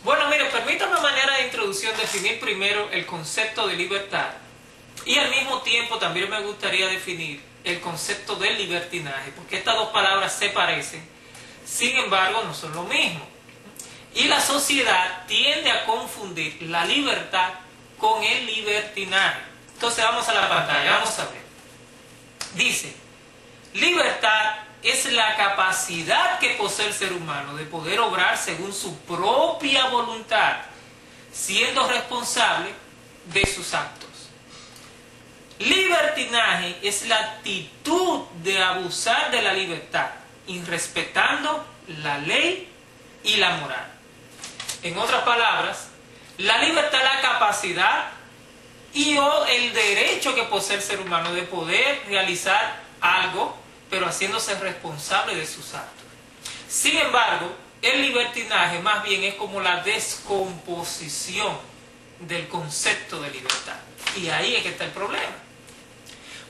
Bueno, mire, permítame a manera de introducción definir primero el concepto de libertad y al mismo tiempo también me gustaría definir el concepto del libertinaje, porque estas dos palabras se parecen, sin embargo no son lo mismo. Y la sociedad tiende a confundir la libertad con el libertinaje. Entonces vamos a la pantalla, vamos a ver. Dice, libertad es la capacidad que posee el ser humano de poder obrar según su propia voluntad, siendo responsable de sus actos. Libertinaje es la actitud de abusar de la libertad, irrespetando la ley y la moral. En otras palabras, la libertad es la capacidad y o el derecho que posee el ser humano de poder realizar algo, pero haciéndose responsable de sus actos. Sin embargo, el libertinaje más bien es como la descomposición del concepto de libertad. Y ahí es que está el problema.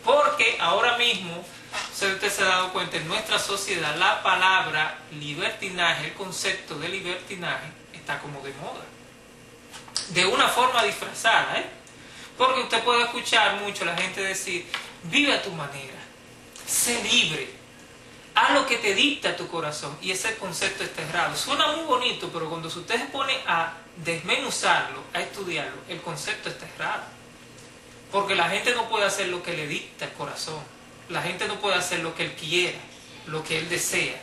Porque ahora mismo, usted se ha dado cuenta, en nuestra sociedad la palabra libertinaje, el concepto de libertinaje, está como de moda. De una forma disfrazada, ¿eh? Porque usted puede escuchar mucho a la gente decir, vive a tu manera, sé libre, haz lo que te dicta tu corazón. Y ese concepto está errado. Suena muy bonito, pero cuando usted se pone a desmenuzarlo, a estudiarlo, el concepto está errado. Porque la gente no puede hacer lo que le dicta el corazón. La gente no puede hacer lo que él quiera, lo que él desea.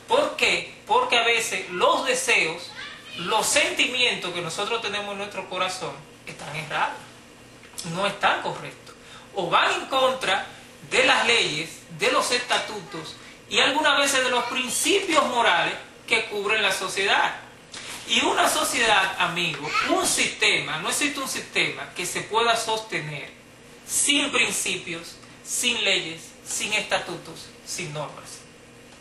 ¿Por qué? Porque a veces los deseos, los sentimientos que nosotros tenemos en nuestro corazón están errados, no están correctos, o van en contra de las leyes, de los estatutos y algunas veces de los principios morales que cubren la sociedad. Y una sociedad, amigo, un sistema, no existe un sistema que se pueda sostener sin principios, sin leyes, sin estatutos, sin normas.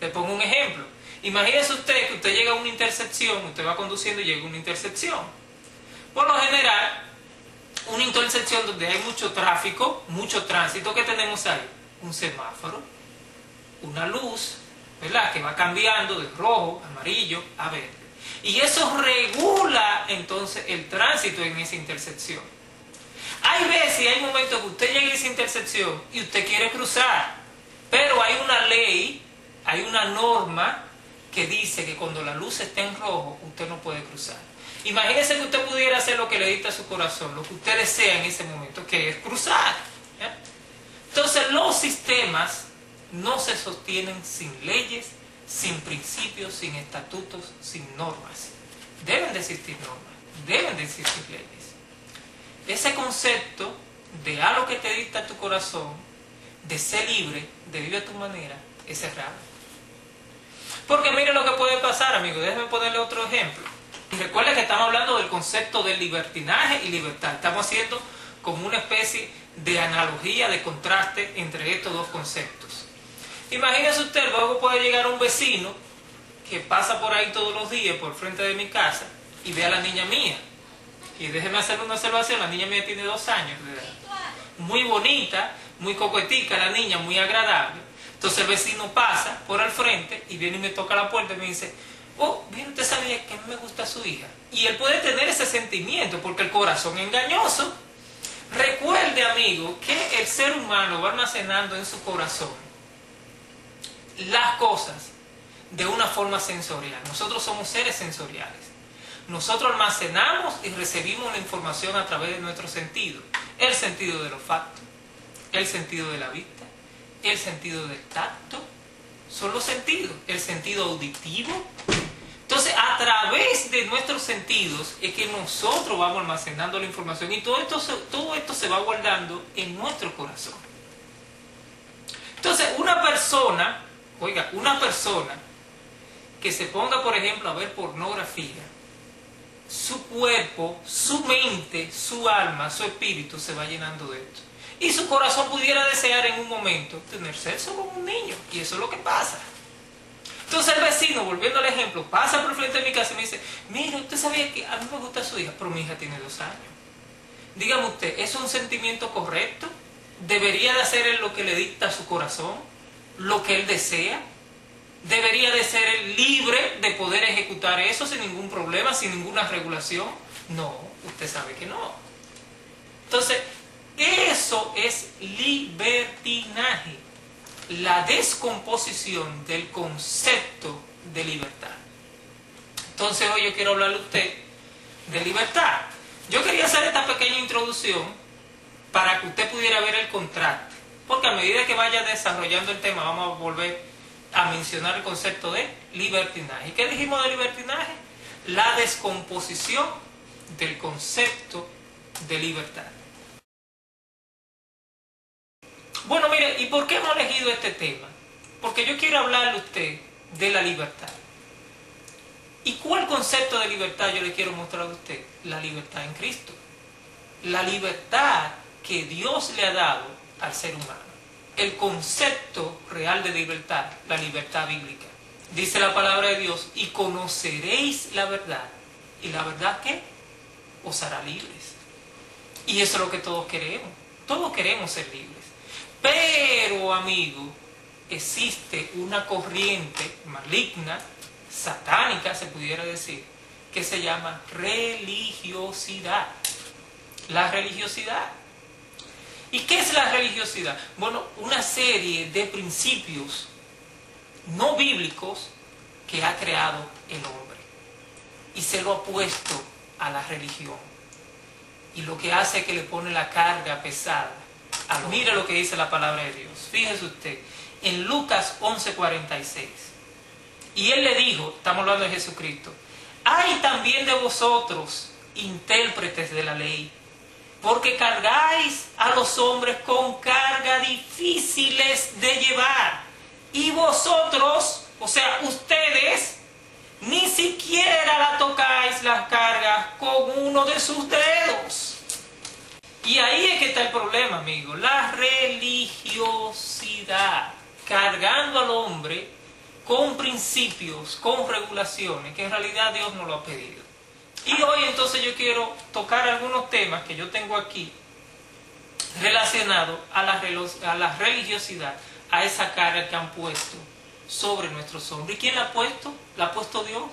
Le pongo un ejemplo. Imagínese usted que usted llega a una intersección, usted va conduciendo y llega a una intersección. Por lo general, una intersección donde hay mucho tráfico, mucho tránsito, ¿qué tenemos ahí? Un semáforo, una luz, ¿verdad?, que va cambiando de rojo, amarillo a verde. Y eso regula entonces el tránsito en esa intersección. Hay veces y hay momentos que usted llega a esa intersección y usted quiere cruzar, pero hay una ley, hay una norma que dice que cuando la luz está en rojo, usted no puede cruzar. Imagínese que usted pudiera hacer lo que le dicta su corazón, lo que usted desea en ese momento, que es cruzar. ¿Ya? Entonces los sistemas no se sostienen sin leyes, sin principios, sin estatutos, sin normas. Deben de existir normas, deben de existir leyes. Ese concepto de haz lo que te dicta tu corazón, de ser libre, de vivir a tu manera, es errado. Porque mire lo que puede pasar, amigo. Déjeme ponerle otro ejemplo. Y recuerden que estamos hablando del concepto de libertinaje y libertad. Estamos haciendo como una especie de analogía, de contraste entre estos dos conceptos. Imagínese usted, luego puede llegar un vecino que pasa por ahí todos los días, por frente de mi casa, y ve a la niña mía. Y déjeme hacer una observación, la niña mía tiene 2 años de edad. Muy bonita, muy coquetica la niña, muy agradable. Entonces el vecino pasa por al frente y viene y me toca la puerta y me dice, oh, mire, usted sabía que a mí me gusta su hija. Y él puede tener ese sentimiento porque el corazón es engañoso. Recuerde, amigo, que el ser humano va almacenando en su corazón las cosas de una forma sensorial. Nosotros somos seres sensoriales. Nosotros almacenamos y recibimos la información a través de nuestros sentidos. El sentido del olfato, el sentido de la vista, el sentido del tacto, son los sentidos. El sentido auditivo. Entonces, a través de nuestros sentidos es que nosotros vamos almacenando la información y todo esto se va guardando en nuestro corazón. Entonces, una persona que se ponga, por ejemplo, a ver pornografía, su cuerpo, su mente, su alma, su espíritu se va llenando de esto. Y su corazón pudiera desear en un momento tener sexo con un niño. Y eso es lo que pasa. Entonces el vecino, volviendo al ejemplo, pasa por frente de mi casa y me dice, mire, usted sabía que a mí me gusta su hija, pero mi hija tiene 2 años. Dígame usted, ¿eso es un sentimiento correcto? ¿Debería de hacer él lo que le dicta su corazón? ¿Lo que él desea? debería de ser libre de poder ejecutar eso sin ningún problema, sin ninguna regulación. No, usted sabe que no. Entonces, eso es libertinaje, la descomposición del concepto de libertad. Entonces hoy yo quiero hablarle a usted de libertad. Yo quería hacer esta pequeña introducción para que usted pudiera ver el contraste, porque a medida que vaya desarrollando el tema vamos a volver a mencionar el concepto de libertinaje. ¿Y qué dijimos de libertinaje? La descomposición del concepto de libertad. Bueno, mire, ¿y por qué hemos elegido este tema? Porque yo quiero hablarle a usted de la libertad. ¿Y cuál concepto de libertad yo le quiero mostrar a usted? La libertad en Cristo. La libertad que Dios le ha dado al ser humano. El concepto real de libertad, la libertad bíblica. Dice la palabra de Dios, y conoceréis la verdad. ¿Y la verdad qué? Os hará libres. Y eso es lo que todos queremos. Todos queremos ser libres. Pero, amigo, existe una corriente maligna, satánica, se pudiera decir, que se llama religiosidad. La religiosidad. ¿Y qué es la religiosidad? Bueno, una serie de principios no bíblicos que ha creado el hombre y se lo ha puesto a la religión. Y lo que hace es que le pone la carga pesada. Mire lo que dice la palabra de Dios. Fíjese usted, en Lucas 11:46. Y él le dijo, estamos hablando de Jesucristo, hay también de vosotros, intérpretes de la ley, porque cargáis a los hombres con cargas difíciles de llevar. Y vosotros, o sea, ustedes, ni siquiera la tocáis las cargas con uno de sus dedos. Y ahí es que está el problema, amigo. La religiosidad, cargando al hombre con principios, con regulaciones, que en realidad Dios no lo ha pedido. Y hoy entonces yo quiero tocar algunos temas que yo tengo aquí relacionados a la religiosidad, a esa carga que han puesto sobre nuestros hombres. ¿Y quién la ha puesto? ¿La ha puesto Dios?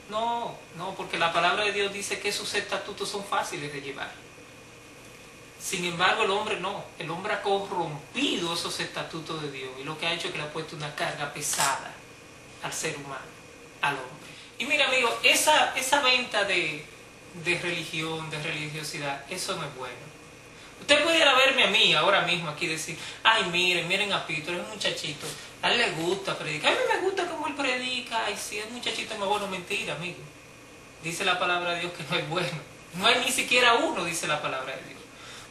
No, porque la palabra de Dios dice que sus estatutos son fáciles de llevar. Sin embargo, el hombre no. El hombre ha corrompido esos estatutos de Dios y lo que ha hecho es que le ha puesto una carga pesada al ser humano, al hombre. Y mira, amigo, esa venta de religión, de religiosidad, eso no es bueno. Usted pudiera verme a mí ahora mismo aquí y decir, ay, miren a Pito, es un muchachito, a él le gusta predicar, a mí me gusta cómo él predica, ay, sí, es muchachito más bueno. Mentira, amigo. Dice la palabra de Dios que no es bueno. No hay ni siquiera uno, dice la palabra de Dios.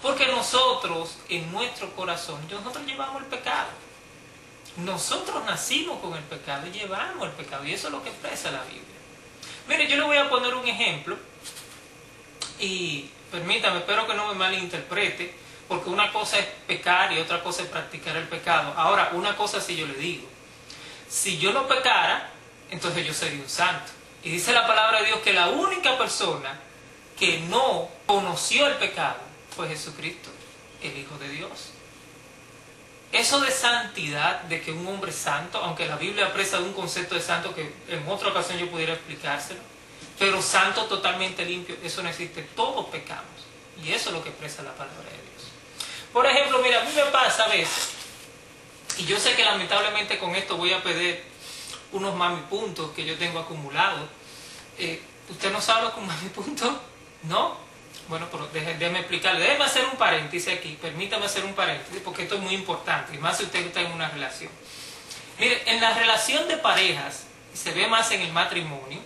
Porque nosotros, en nuestro corazón, nosotros llevamos el pecado. Nosotros nacimos con el pecado y llevamos el pecado. Y eso es lo que expresa la Biblia. Mire, yo le voy a poner un ejemplo. Y permítame, espero que no me malinterprete. Porque una cosa es pecar y otra cosa es practicar el pecado. Ahora, una cosa sí yo le digo. Si yo no pecara, entonces yo sería un santo. Y dice la palabra de Dios que la única persona que no conoció el pecado fue Jesucristo, el Hijo de Dios. Eso de santidad, de que un hombre santo, aunque la Biblia expresa un concepto de santo que en otra ocasión yo pudiera explicárselo, pero santo totalmente limpio, eso no existe. Todos pecamos. Y eso es lo que expresa la palabra de Dios. Por ejemplo, mira, a mí me pasa a veces, y yo sé que lamentablemente con esto voy a perder unos mamipuntos que yo tengo acumulados. ¿Usted no sabe lo que un mamipunto? ¿No? Bueno, pero déjeme explicarle. Déjeme hacer un paréntesis aquí. Permítame hacer un paréntesis porque esto es muy importante. Y más si usted está en una relación. Mire, en la relación de parejas, y se ve más en el matrimonio,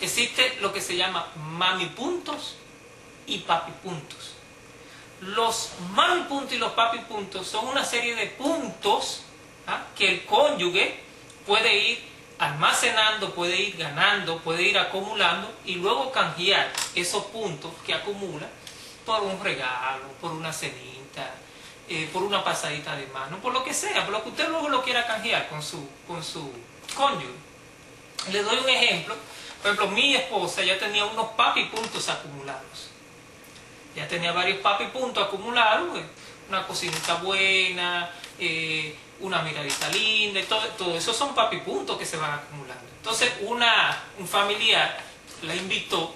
existe lo que se llama mamipuntos y papipuntos. Los mamipuntos y los papipuntos son una serie de puntos que el cónyuge puede ir almacenando, puede ir ganando, puede ir acumulando y luego canjear esos puntos que acumula por un regalo, por una cenita, por una pasadita de mano, por lo que sea, por lo que usted luego lo quiera canjear con su cónyuge. Le doy un ejemplo. Por ejemplo, mi esposa ya tenía unos papipuntos acumulados. Ya tenía varios papipuntos acumulados, una cocinita buena, una miradita linda, y todo eso son papipuntos que se van acumulando. Entonces un familiar la invitó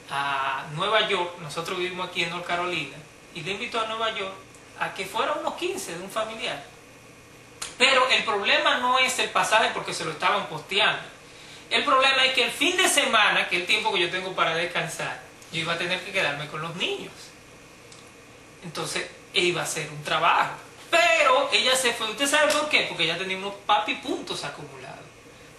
a Nueva York, nosotros vivimos aquí en North Carolina, y le invitó a Nueva York a que fuera unos 15 de un familiar. Pero el problema no es el pasaje porque se lo estaban posteando. El problema es que el fin de semana, que es el tiempo que yo tengo para descansar, yo iba a tener que quedarme con los niños. Entonces, iba a hacer un trabajo. Pero ella se fue. ¿Usted sabe por qué? Porque ella tenía unos papipuntos acumulados.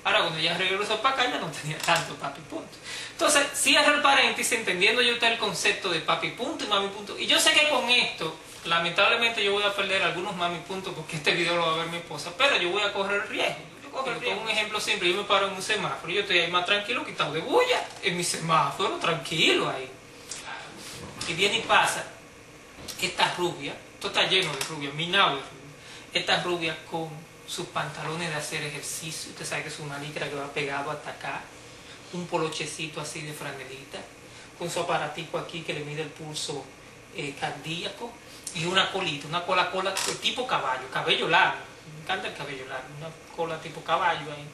Ahora, cuando ella regresó para acá, ya no tenía tantos papipuntos. Entonces, cierro el paréntesis, entendiendo yo usted el concepto de papipunto y mamipunto. Y yo sé que con esto, lamentablemente yo voy a perder algunos mamipuntos porque este video lo va a ver mi esposa, pero yo voy a correr el riesgo. Con un ejemplo simple, yo me paro en un semáforo, yo estoy ahí más tranquilo, quitado de bulla, en mi semáforo, tranquilo ahí. Y viene y pasa esta rubia, esto está lleno de rubia, minado de rubia, esta rubia con sus pantalones de hacer ejercicio, usted sabe que es una licra que va pegado hasta acá, un polochecito así de franelita, con su aparatico aquí que le mide el pulso cardíaco, y una colita, una cola tipo caballo, cabello largo, me encanta el cabello largo, una cola tipo caballo ahí.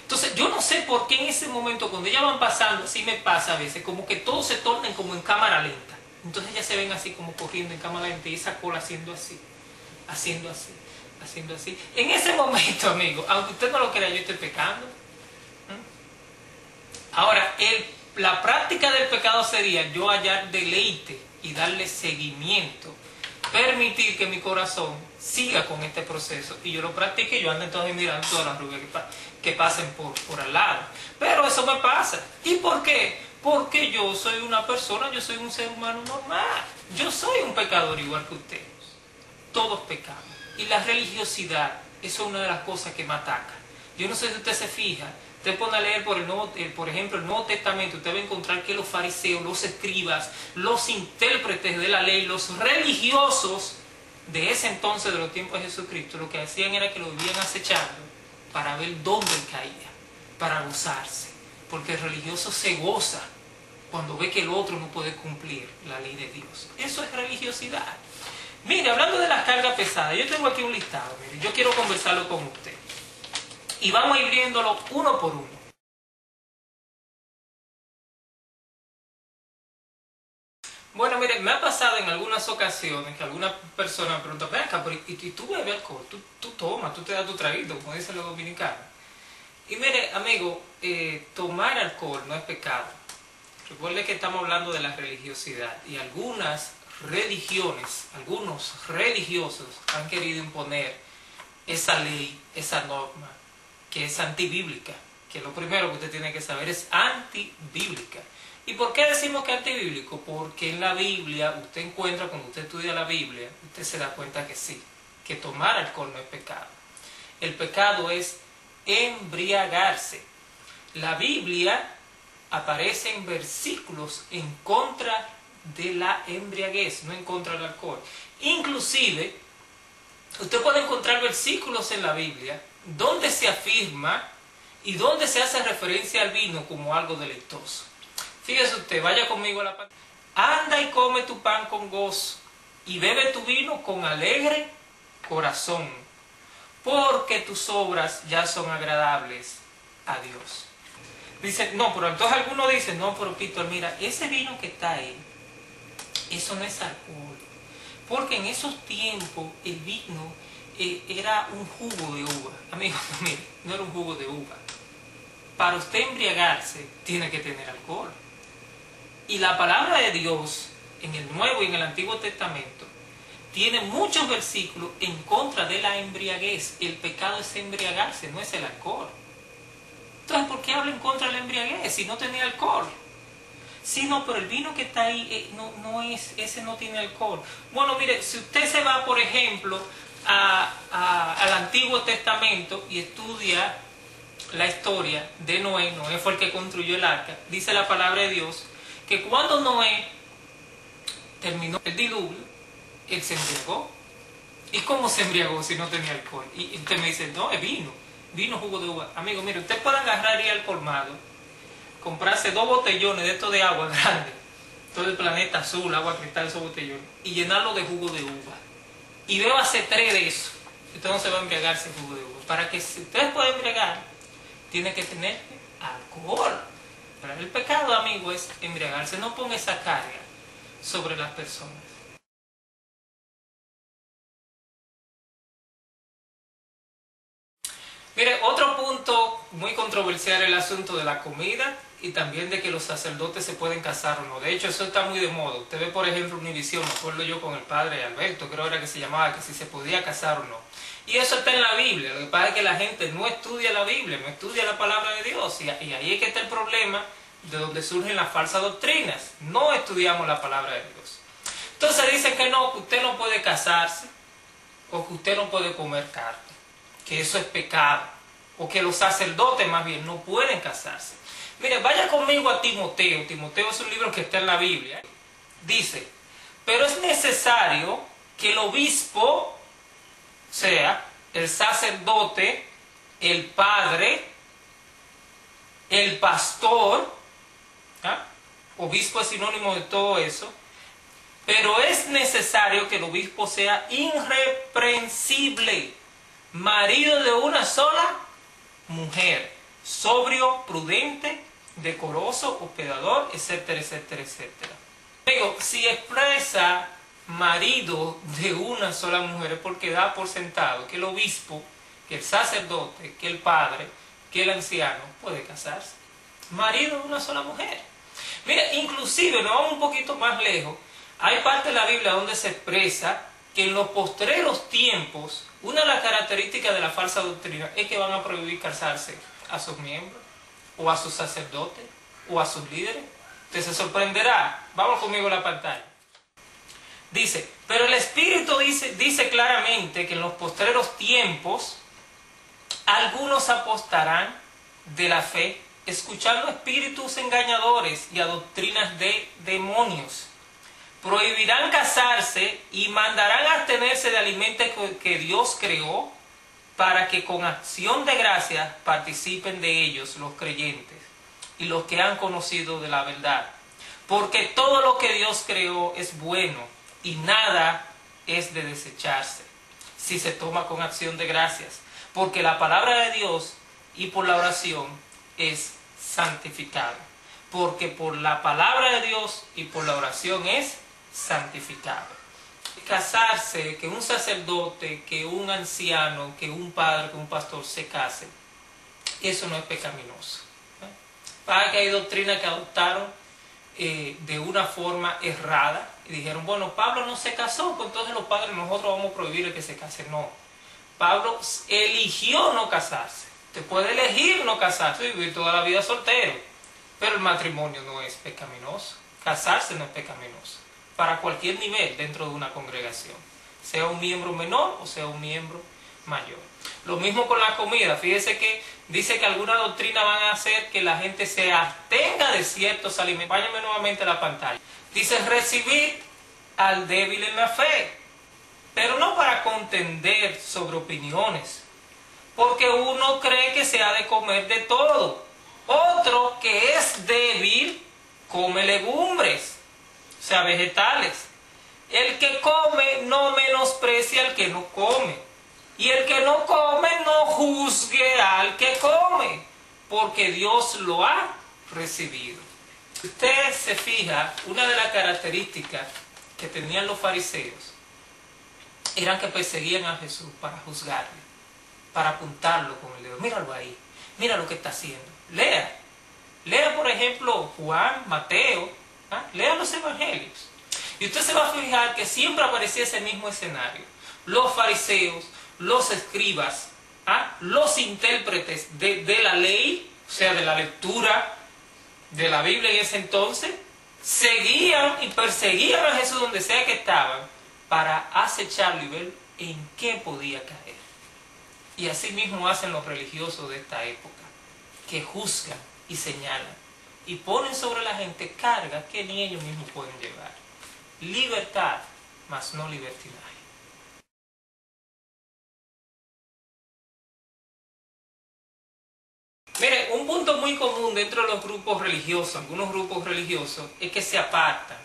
Entonces yo no sé por qué en ese momento cuando ellas van pasando, así me pasa a veces, como que todos se tornan como en cámara lenta. Entonces ellas se ven así como corriendo en cámara lenta y esa cola haciendo así, haciendo así, haciendo así. En ese momento, amigo, aunque usted no lo crea, yo estoy pecando. Ahora, la práctica del pecado sería yo hallar deleite y darle seguimiento, permitir que mi corazón siga con este proceso y yo lo practique y yo ando entonces mirando todas las rubias que pasen por al lado. Pero eso me pasa. ¿Y por qué? Porque yo soy una persona, yo soy un ser humano normal. Yo soy un pecador igual que ustedes. Todos pecamos. Y la religiosidad, eso es una de las cosas que me ataca. Yo no sé si usted se fija. Usted pone a leer por ejemplo el Nuevo Testamento, usted va a encontrar que los fariseos, los escribas, los intérpretes de la ley, los religiosos de ese entonces, de los tiempos de Jesucristo, lo que hacían era que lo vivían acechando para ver dónde él caía, para gozarse. Porque el religioso se goza cuando ve que el otro no puede cumplir la ley de Dios. Eso es religiosidad. Mire, hablando de las cargas pesadas, yo tengo aquí un listado, mire, yo quiero conversarlo con usted. Y vamos a ir viéndolo uno por uno. Bueno, mire, me ha pasado en algunas ocasiones que alguna persona me pregunta, ven acá, ¿y tú bebes alcohol? ¿Tú tomas? ¿Tú te das tu traguito? Como dicen los dominicanos. Y mire, amigo, tomar alcohol no es pecado. Recuerde que estamos hablando de la religiosidad. Y algunas religiones, algunos religiosos han querido imponer esa ley, esa norma, que es antibíblica, que lo primero que usted tiene que saber es antibíblica. ¿Y por qué decimos que es antibíblico? Porque en la Biblia usted encuentra, cuando usted estudia la Biblia, usted se da cuenta que sí, que tomar alcohol no es pecado. El pecado es embriagarse. La Biblia aparece en versículos en contra de la embriaguez, no en contra del alcohol. Inclusive, usted puede encontrar versículos en la Biblia donde se afirma y donde se hace referencia al vino como algo deleitoso. Fíjese usted, vaya conmigo a la pantalla. Anda y come tu pan con gozo y bebe tu vino con alegre corazón, porque tus obras ya son agradables a Dios. Dice, no, pero entonces algunos dicen, no, pero Pito, mira, ese vino que está ahí, eso no es alcohol. Porque en esos tiempos el vino era un jugo de uva. Amigos, mire, no era un jugo de uva. Para usted embriagarse, tiene que tener alcohol. Y la palabra de Dios, en el Nuevo y en el Antiguo Testamento, tiene muchos versículos en contra de la embriaguez. El pecado es embriagarse, no es el alcohol. Entonces, ¿por qué habla en contra de la embriaguez si no tenía alcohol? Sí, no, pero el vino que está ahí ese no tiene alcohol. Bueno, mire, si usted se va, por ejemplo, al Antiguo Testamento y estudia la historia de Noé, Noé fue el que construyó el arca, dice la palabra de Dios, que cuando Noé terminó el diluvio, él se embriagó. ¿Y cómo se embriagó si no tenía alcohol? Y usted me dice, no, es vino jugo de uva. Amigo, mire, usted puede agarrar y ir al colmado, comprarse 2 botellones de estos de agua grande, todo el planeta azul, agua cristal, esos botellones, y llenarlo de jugo de uva. Y bébase 3 de eso. Usted no se va a embriagar sin jugo de uva. Para que usted pueda embriagar, tiene que tener alcohol. Pero el pecado, amigo, es embriagarse. No ponga esa carga sobre las personas. Mire, otro punto muy controversial es el asunto de la comida y también de que los sacerdotes se pueden casar o no. De hecho, eso está muy de moda. Usted ve, por ejemplo, Univisión, me acuerdo yo con el padre Alberto, creo era que se llamaba, que si se podía casar o no. Y eso está en la Biblia. Lo que pasa es que la gente no estudia la Biblia, no estudia la palabra de Dios. Y ahí es que está el problema de donde surgen las falsas doctrinas. No estudiamos la palabra de Dios. Entonces dicen que no, que usted no puede casarse o que usted no puede comer carne, que eso es pecado, o que los sacerdotes más bien no pueden casarse. Mire, vaya conmigo a Timoteo. Timoteo es un libro que está en la Biblia. Dice, pero es necesario que el obispo, o sea, el sacerdote, el padre, el pastor, ¿ah? Obispo es sinónimo de todo eso, pero es necesario que el obispo sea irreprensible, marido de una sola mujer, sobrio, prudente, decoroso, hospedador, etcétera, etcétera, etcétera. Digo, si expresa marido de una sola mujer es porque da por sentado que el obispo, que el sacerdote, que el padre, que el anciano puede casarse. Marido de una sola mujer. Mira, inclusive, nos vamos un poquito más lejos, hay parte de la Biblia donde se expresa que en los postreros tiempos, una de las características de la falsa doctrina es que van a prohibir casarse a sus miembros, o a sus sacerdotes, o a sus líderes. Usted se sorprenderá. Vamos conmigo a la pantalla. Dice, pero el Espíritu dice claramente que en los postreros tiempos, algunos apostarán de la fe, escuchando espíritus engañadores y a doctrinas de demonios. Prohibirán casarse y mandarán abstenerse de alimentos que Dios creó para que con acción de gracias participen de ellos los creyentes y los que han conocido de la verdad. Porque todo lo que Dios creó es bueno y nada es de desecharse si se toma con acción de gracias. Porque la palabra de Dios y por la oración es santificado. Porque por la palabra de Dios y por la oración es santificado. Casarse, que un sacerdote, que un anciano, que un padre, que un pastor se case, eso no es pecaminoso. Para que hay doctrinas que adoptaron de una forma errada y dijeron, bueno, Pablo no se casó, pues entonces los padres nosotros vamos a prohibir que se case. No, Pablo eligió no casarse. Usted puede elegir no casarse y vivir toda la vida soltero, pero el matrimonio no es pecaminoso. Casarse no es pecaminoso para cualquier nivel dentro de una congregación, sea un miembro menor o sea un miembro mayor. Lo mismo con la comida. Fíjese que dice que alguna doctrina van a hacer que la gente se abstenga de ciertos alimentos. Váyame nuevamente a la pantalla. Dice, recibir al débil en la fe, pero no para contender sobre opiniones, porque uno cree que se ha de comer de todo. Otro que es débil come legumbres, o sea, vegetales. El que come no menosprecia al que no come. Y el que no come no juzgue al que come, porque Dios lo ha recibido. Si usted se fija, una de las características que tenían los fariseos eran que perseguían a Jesús para juzgarle, para apuntarlo con el dedo. Míralo ahí, mira lo que está haciendo. Lea por ejemplo Juan, Mateo, lea los evangelios. Y usted se va a fijar que siempre aparecía ese mismo escenario. Los fariseos, los escribas, los intérpretes de la ley, o sea, de la lectura de la Biblia en ese entonces, seguían y perseguían a Jesús donde sea que estaban para acecharlo y ver en qué podía caer. Y así mismo hacen los religiosos de esta época, que juzgan y señalan y ponen sobre la gente cargas que ni ellos mismos pueden llevar. Libertad, mas no libertinaje. Mire, un punto muy común dentro de los grupos religiosos, algunos grupos religiosos, es que se apartan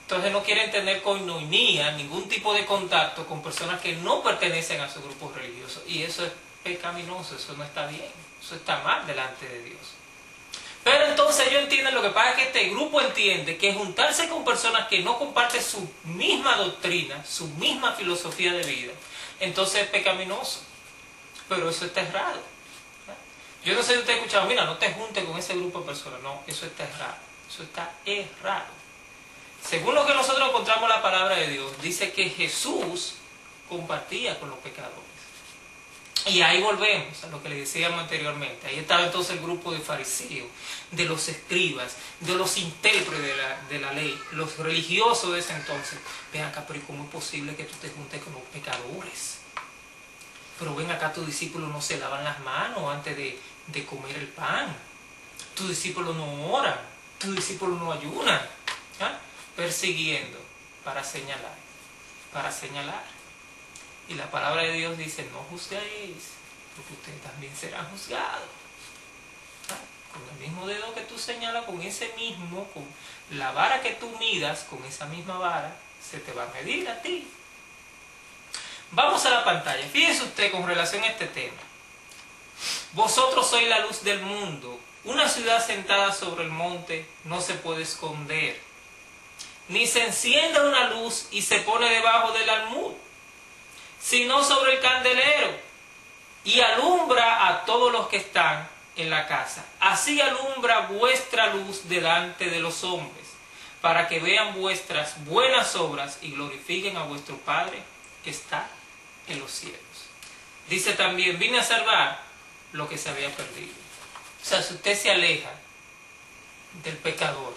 Entonces no quieren tener koinonia, ningún tipo de contacto con personas que no pertenecen a su grupo religioso. Y eso es pecaminoso, eso no está bien, eso está mal delante de Dios. Pero entonces ellos entienden, lo que pasa es que este grupo entiende que juntarse con personas que no comparten su misma doctrina, su misma filosofía de vida, entonces es pecaminoso. Pero eso está errado. Yo no sé si usted ha escuchado, mira, no te juntes con ese grupo de personas. No, eso está errado. Eso está errado. Según lo que nosotros encontramos en la palabra de Dios, dice que Jesús compartía con los pecadores. Y ahí volvemos a lo que le decíamos anteriormente. Ahí estaba entonces el grupo de fariseos, de los escribas, de los intérpretes de la ley, los religiosos de ese entonces. Ven acá, pero ¿cómo es posible que tú te juntes con los pecadores? Pero ven acá, tus discípulos no se lavan las manos antes de comer el pan. Tus discípulos no oran, tus discípulos no ayunan. ¿Ah? Persiguiendo para señalar, para señalar. Y la palabra de Dios dice, no juzguéis, porque ustedes también serán juzgados. ¿Ah? Con el mismo dedo que tú señalas, con ese mismo, con la vara que tú midas, con esa misma vara, se te va a medir a ti. Vamos a la pantalla. Fíjese usted con relación a este tema. Vosotros sois la luz del mundo. Una ciudad sentada sobre el monte no se puede esconder. Ni se enciende una luz y se pone debajo del almud, sino sobre el candelero, y alumbra a todos los que están en la casa. Así alumbra vuestra luz delante de los hombres, para que vean vuestras buenas obras y glorifiquen a vuestro Padre que está en los cielos. Dice también, vine a salvar lo que se había perdido. O sea, si usted se aleja del pecador,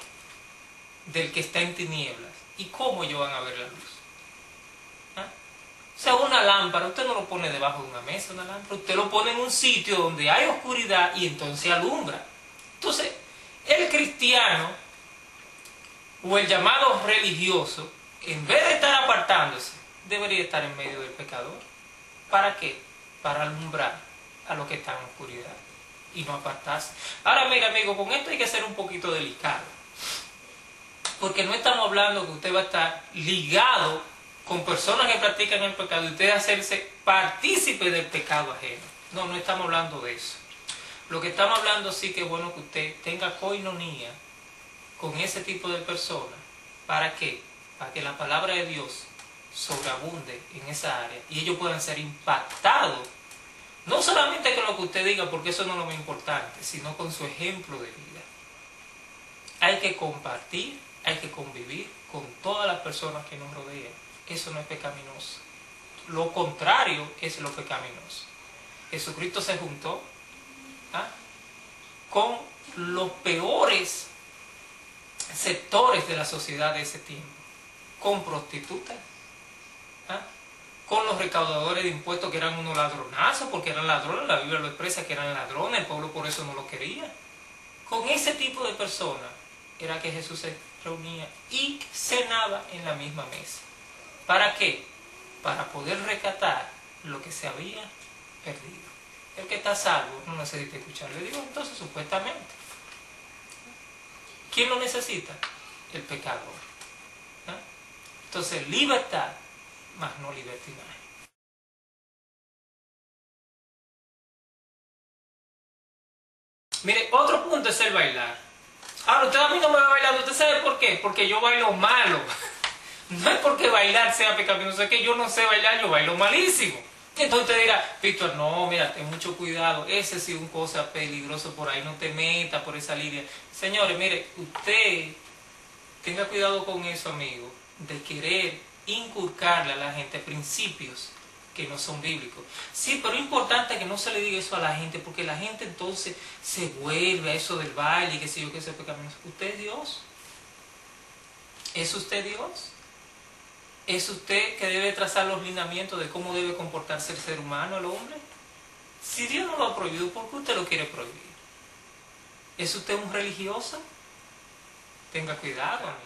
del que está en tinieblas, ¿y cómo ellos van a ver la luz? ¿Ah? O sea, una lámpara, usted no lo pone debajo de una mesa, una lámpara, usted lo pone en un sitio donde hay oscuridad y entonces alumbra. Entonces, el cristiano o el llamado religioso, en vez de estar apartándose, debería estar en medio del pecador. ¿Para qué? Para alumbrar a los que están en oscuridad y no apartarse. Ahora, mira, amigo, con esto hay que ser un poquito delicado, porque no estamos hablando que usted va a estar ligado con personas que practican el pecado y usted hacerse partícipe del pecado ajeno. No, no estamos hablando de eso. Lo que estamos hablando sí que es bueno que usted tenga koinonía con ese tipo de personas. ¿Para qué? Para que la palabra de Dios sobreabunde en esa área y ellos puedan ser impactados, no solamente con lo que usted diga, porque eso no es lo más importante, sino con su ejemplo de vida. Hay que compartir, hay que convivir con todas las personas que nos rodean. Eso no es pecaminoso. Lo contrario es lo pecaminoso. Jesucristo se juntó con los peores sectores de la sociedad de ese tiempo, con prostitutas, con los recaudadores de impuestos que eran unos ladronazos, porque eran ladrones, la Biblia lo expresa que eran ladrones, el pueblo por eso no lo quería. Con ese tipo de personas era que Jesús se reunía y cenaba en la misma mesa. ¿Para qué? Para poder rescatar lo que se había perdido. El que está salvo no necesita escucharle. Digo, entonces supuestamente, ¿quién lo necesita? El pecador. Entonces, libertad, más no libertinaje. Mire, otro punto es el bailar. Ahora, usted a mí no me va a bailar. ¿Usted sabe por qué? Porque yo bailo malo. No es porque bailar sea pecaminoso, es que yo no sé bailar, yo bailo malísimo. Entonces usted dirá, Víctor, no, mira, ten mucho cuidado, ese sí es una cosa peligrosa por ahí, no te metas por esa línea. Señores, mire, usted tenga cuidado con eso, amigo, de querer inculcarle a la gente principios que no son bíblicos. Sí, pero es importante que no se le diga eso a la gente, porque la gente entonces se vuelve a eso del baile y qué sé yo, que sea pecaminoso. ¿Usted es Dios? ¿Es usted Dios? ¿Es usted que debe trazar los lineamientos de cómo debe comportarse el ser humano, el hombre? Si Dios no lo ha prohibido, ¿por qué usted lo quiere prohibir? ¿Es usted un religioso? Tenga cuidado, amigo.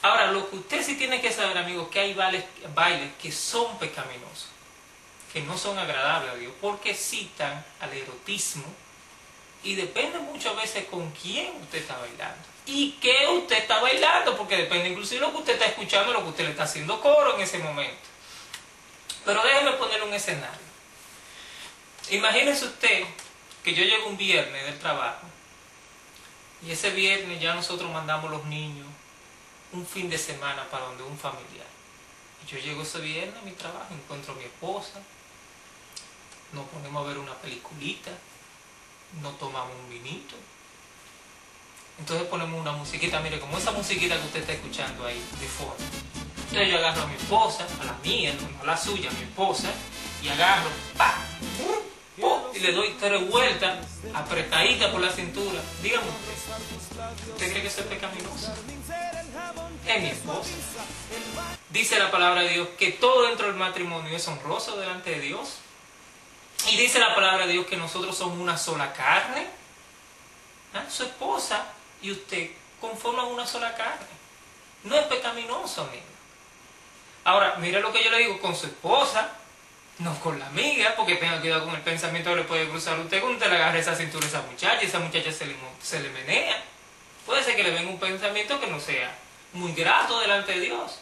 Ahora, lo que usted sí tiene que saber, amigo, que hay bailes que son pecaminosos, que no son agradables a Dios, porque citan al erotismo Y depende muchas veces con quién usted está bailando. Y qué usted está bailando, porque depende inclusive de lo que usted está escuchando, lo que usted le está haciendo coro en ese momento. Pero déjeme ponerle un escenario. Imagínese usted que yo llego un viernes del trabajo y ese viernes ya nosotros mandamos los niños un fin de semana para donde un familiar. Y yo llego ese viernes a mi trabajo, encuentro a mi esposa, nos ponemos a ver una peliculita, nos tomamos un vinito, entonces ponemos una musiquita, mire, como esa musiquita que usted está escuchando ahí de fondo. Entonces yo agarro a mi esposa, a la mía, no a la suya, a mi esposa, y agarro, ¡pa! Y le doy 3 vueltas, apretadita por la cintura. Dígame ¿usted cree que eso es pecaminoso? Es mi esposa. Dice la palabra de Dios que todo dentro del matrimonio es honroso delante de Dios. Y dice la palabra de Dios que nosotros somos una sola carne. Su esposa y usted conforman una sola carne. No es pecaminoso, amigo. Ahora, mire lo que yo le digo con su esposa, no con la amiga, porque tenga cuidado con el pensamiento que le puede cruzar a usted cuando usted le agarre esa cintura a esa muchacha y esa muchacha se le menea. Puede ser que le venga un pensamiento que no sea muy grato delante de Dios.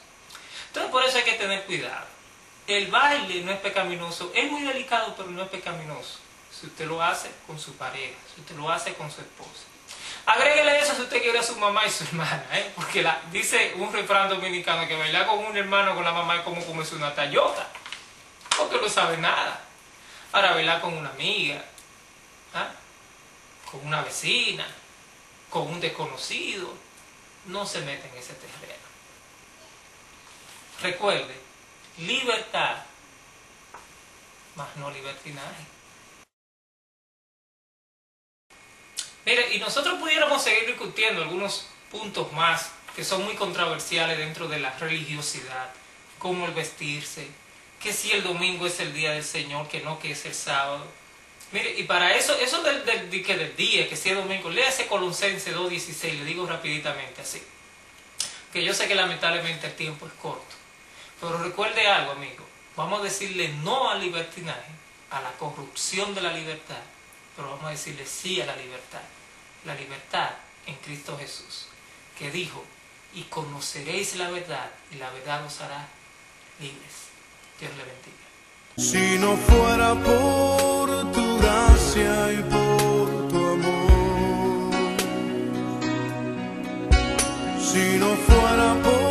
Entonces por eso hay que tener cuidado. El baile no es pecaminoso, es muy delicado, pero no es pecaminoso. Si usted lo hace con su pareja, si usted lo hace con su esposa. Agréguele eso si usted quiere a su mamá y su hermana, porque dice un refrán dominicano que bailar con un hermano o con la mamá es como comerse una tallota, porque no sabe nada. Ahora bailar con una amiga, con una vecina, con un desconocido, no se mete en ese terreno. Recuerde, libertad, mas no libertinaje. Mire, y nosotros pudiéramos seguir discutiendo algunos puntos más que son muy controversiales dentro de la religiosidad, como el vestirse, que si el domingo es el día del Señor, que no, que es el sábado. Mire, y para eso del día, que si es domingo, léase Colosenses 2:16, le digo rapiditamente así, que yo sé que lamentablemente el tiempo es corto, pero recuerde algo, amigo, vamos a decirle no al libertinaje, a la corrupción de la libertad, pero vamos a decirle sí a la libertad en Cristo Jesús, que dijo, y conoceréis la verdad, y la verdad os hará libres. Dios le bendiga. Si no fuera por tu gracia y por tu amor, si no fuera por